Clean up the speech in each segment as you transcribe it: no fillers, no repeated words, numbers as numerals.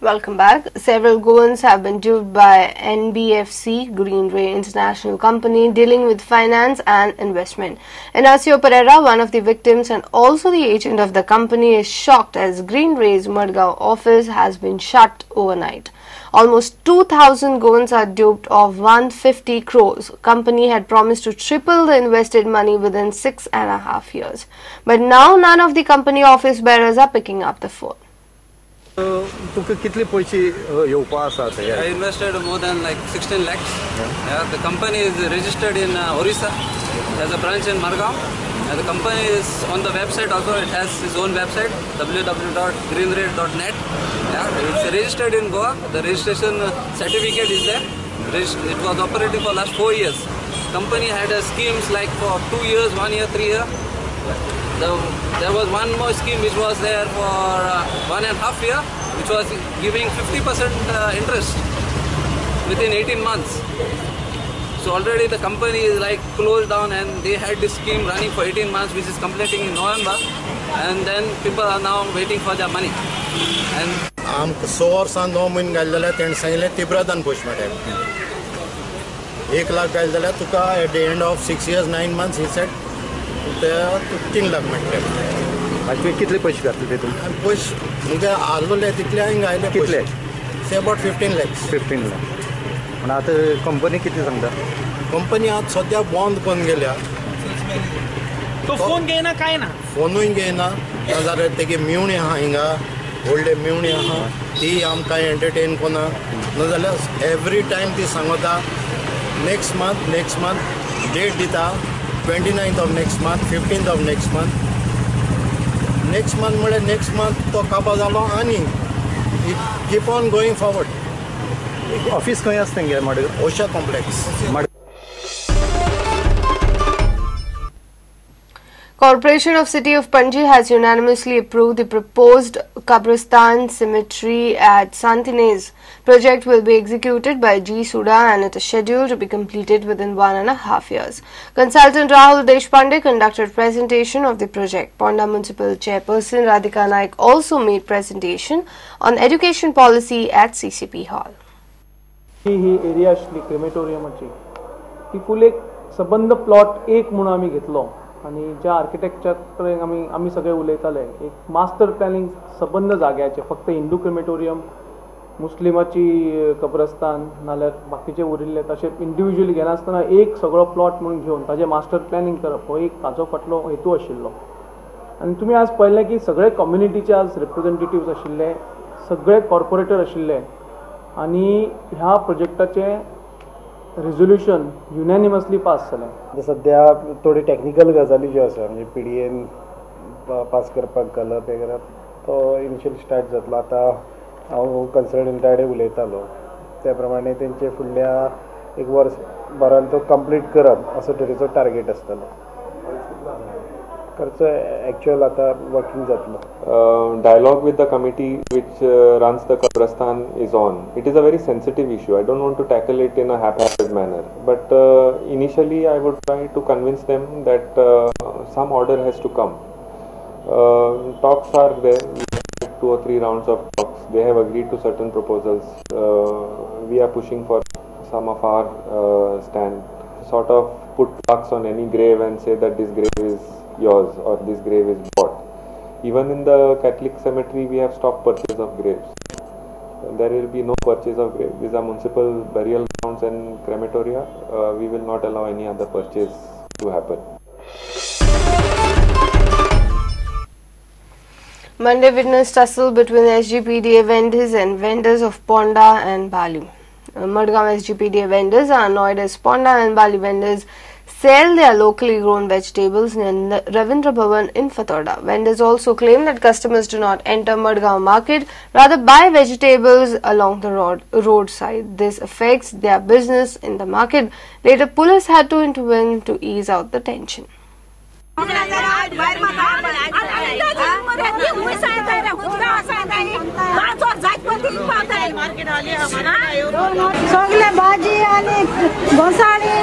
Welcome back. Several Goans have been duped by NBFC, Greenray International Company, dealing with finance and investment. Inacio Pereira, one of the victims and also the agent of the company, is shocked as Greenray's Madgaon office has been shut overnight. Almost 2,000 Goans are duped of 150 crores. Company had promised to triple the invested money within 6.5 years. But now none of the company office bearers are picking up the phone. तुका कितले पैसे येवपा आसा ते? I invested more than like 16 lakhs. Yeah, the company is registered in Orissa. It has a branch in Madgaon. The company is on the website also. It has its own website www.greenray.net. Yeah, it's registered in Goa. The registration certificate is there. It was operating for last 4 years. Company had schemes like for 2 years, 1 year, 3 years. There was one more scheme which was there for 1.5 years, which was giving 50% interest within 18 months. So already the company is like closed down, and they had this scheme running for 18 months, which is completing in November, and then people are now waiting for their money. And आमक 100 वर्सां 9 म्हयने घाल जाल्यार तेणें सांगलें तिब्रादान पयशे मेळटाय. 1 लाख घाल जाल्यार तुका at the end of 6 years 9 months he said 3 lakh मेळटले. तुवें कितले पयशे घातले तेतून? पयशे म्हणजे आसलोले तितले हांवें घायले. कितले? Say about 15 lakhs. 15 लाख. पण आतां कंपनी कितले सांगता? कंपनी आतां सद्या बंद करून गेल्या. तो फोन घेयना काय ना? फोनूय घेयना. नाजाल्यार तेगे मेवणी आहा हिंगा, व्हडले मेवणी आहा, ती आमकां एंटरटेन कोना. नाजाल्यार एवरी टायम ती सांगता नेक्स्ट मंथ डेट दिता 29th of next month, 15th of next month. Next month म्हळ्यार नेक्स्ट मंथ तो कापा जालो आनी it keep on going forward. Office खंय आसा तेंगे मडगांव? ओशा complex. Corporation of City of Panji has unanimously approved the proposed Kabristan Cemetery at Santinez. Project will be executed by G. Suda and it is scheduled to be completed within 1.5 years. Consultant Rahul Deshpande conducted presentation of the project. Ponda Municipal Chairperson Radhika Naik also made presentation on education policy at CCP Hall. He area आसली क्रेमेटोरियमाची, ती full एक सबंद plot एक म्हणून आमी घेतलो आणि ज्या आर्किटेक्चर कडेन आमी सगळे उलयताले, एक मास्टर प्लॅनिंग सबंद जाग्याचे, फक्त हिंदू क्रेमेटोरियम, मुस्लिमाची कब्रस्तान नाल्यार बाकीचे उरिल्ले तशें इंडिविज्युअली घेनासतना एक सगळो प्लॉट म्हणून घेवन ताजें मास्टर प्लॅनिंग करप हो एक ताजो फाटलो हेतू आशिल्लो. आनी तुमी आज पळयलें की सगळे कम्युनिटीचे आज रिप्रेझेंटेटिव्स आशिल्ले, सगळे कॉर्पोरेटर आशिल्ले आनी ह्या प्रोजेक्टाचे रेजोल्युशन युनॅनिमसली पास जालें. सध्या थोडी टॅक्निकल गजाली ज्यो आसा म्हणजे PDN पास करपाक घालप हे करप तो इनिशियल स्टार्ट जातलो. आतां हांव कन्सल्टंटा कडेन उलयतालो त्या प्रमाणे तेंचे फुडल्या 1 वर्स भरान तो कंप्लीट करप असो तरेचो टार्गेट आसतलो. खर्च एक्चुअल आता वर्किंग जातलो. Dialogue with the committee which runs the Kabristan is on. It is a very sensitive issue. I don't want to tackle it in a haphazard manner. But initially I would try to convince them that some order has to come. Talks are there. We had 2 or 3 rounds of talks. They have agreed to certain proposals. We are pushing for some of our stand. Sort of put plaques on any grave and say that this grave is yours or this grave is bought. Even in the Catholic cemetery we have stopped purchase of graves. There will be no purchase of graves. These are municipal burial grounds and crematoria. We will not allow any other purchase to happen. Monday witnessed tussle between SGPDA vendors and vendors of Ponda and Bali. Madgaon SGPDA vendors are annoyed as Ponda and Bali vendors sell their locally grown vegetables near Ravindra Bhavan in Fatorda. Vendors also claim that customers do not enter Madgaon market, rather buy vegetables along the roadside. This affects their business in the market. Later, police had to intervene to ease out the tension. सगळे भाजी आणि घोसाळी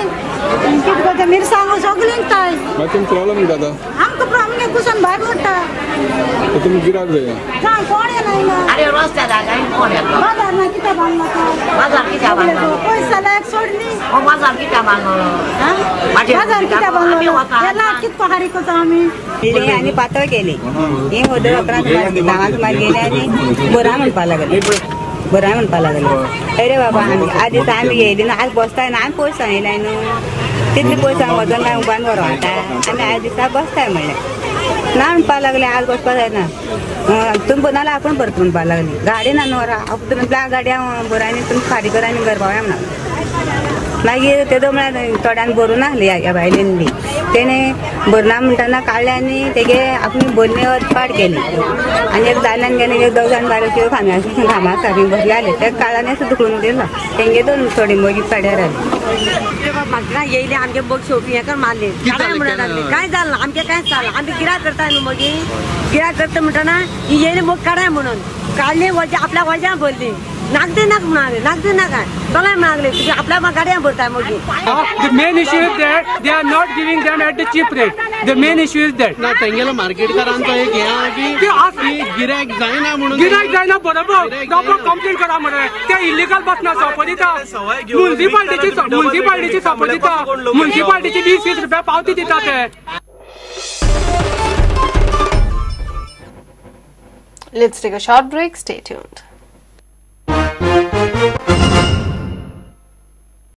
किती मिरसांग सगळी मागीर तुमकां problem कितें जाता? आमकां प्रॉब्लेम कुसन भाग मोठा तुम्ही गिराक जाय सांग कोण येणार ना अरे रस्त्यात काय कोण येतो बाजार ना किती बांधला बाजार किती बांधला पैसा लायक सोडली बाजार किती बांधला बाजार किती बांधला याला किती पहारी करतो आम्ही आणि पातळ केली हे होतं गावात मार गेले आणि बरा म्हणपा लागले बरं म्हणपा लागले अरे बाबा आधीच आम्ही गेली ना आज बसताय ना आम्ही पैसा येयलाय न्हू तितले पैसा वजन काय उभान बरो वाटा आम्ही आज दिसा बसताय म्हणले ना म्हणपा लागले आज बसपा जायना तुम्ही बनाला आपण परत म्हणपा लागली गाडी ना नवरा तुम्ही त्या गाड्या बरं आणि तुम्ही खाडी करा आणि घर भाव्या म्हणा मागीर तेदो म्हळ्यार थोड्यान भरून आहली ह्या बायलेन बी तेणे भरना म्हणटाना काडले आनी तेगे आपली बरणी पाड केली आनी एक दायल्यान गेले एक दोग जाण बायलो त्यो घामा सारी भरले आले ते काळाने असं दुखडून दिला तेंगे दोन थोडी मोगी पाड्यार आली म्हाका येयले आमगे बग शेवटी हे कर मारले काय म्हणून लागले काय जालें ना आमगे कांयच जालें आमी गिराक करताय न्हू मगी गिराक करता म्हणटाना ही येयले मोग काडाय म्हणून काडले वजा आपल्या वजा भरली नागदे नाक म्हणाले नागदे नाका तोलाय म्हणाले तुझे आपल्या गाड्या भरताय मगी The main issue is that they are not giving them at the cheap rate. The main issue is that. ना तेंगेलो मार्केटकारांचो एक हे आहा की गिरायक जायना म्हणून गिरायक जायना बरोबर डबल कंप्लेंट करा म्हणून ते इल्लीगल बसना सपोज दिता म्युन्सिपाल्टीची सपोज दिता म्युन्सिपाल्टीची 20-20 रुपया पावती दिता ते. Let's take a short break. Stay tuned.